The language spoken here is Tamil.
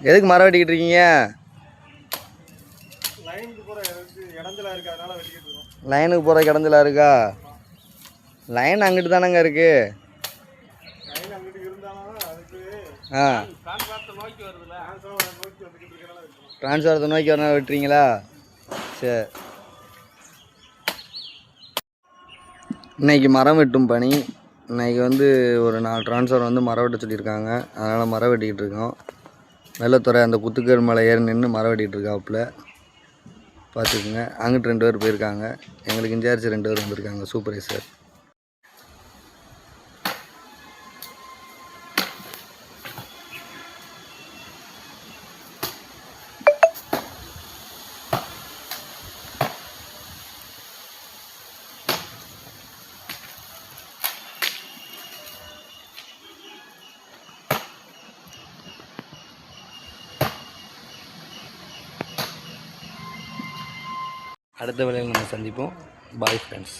எதுக்கு மரம் வெட்டிக்கிட்டு இருக்கீங்க? லைனுக்கு போகிற இடத்துல இருக்கு, அதனால வெட்டிக்கிட்டு இருக்கோம். லைனுக்கு போகிற இடத்துல இருக்கா? லைன் அங்கிட்டு தானங்க இருக்கு. லைன் அங்கிட்டு இருந்தாலும் அதுக்கு டிரான்ஸ்ஃபார்மத்தை நோக்கி வருதுல்ல, நோக்கி வந்துக்கிட்டு இருக்கனால வெட்டுறோம். டிரான்ஸ்ஃபார்மத்தை நோக்கி வரணும் வெட்டுறீங்களா? சரி. இன்றைக்கி மரம் வெட்டும் பணி. இன்றைக்கி வந்து ஒரு 4 டிரான்ஸ்ஃபார்மர் வந்து மரம் வெட்ட சொல்லியிருக்காங்க. அதனால் மரம் வெட்டிக்கிட்டு இருக்கோம். வெள்ளத்துறை அந்த புத்துக்கர் மலை ஏறி நின்று மரம் வெட்டிகிட்டு இருக்காப்புல பார்த்துக்குங்க. அங்கிட்டு 2 பேர் போயிருக்காங்க. எங்களுக்கு இன்சார்ஜ் 2 பேர் வந்திருக்காங்க, சூப்பர்வைசர். அடுத்த வேளையில் நம்ம சந்திப்போம். Bye friends.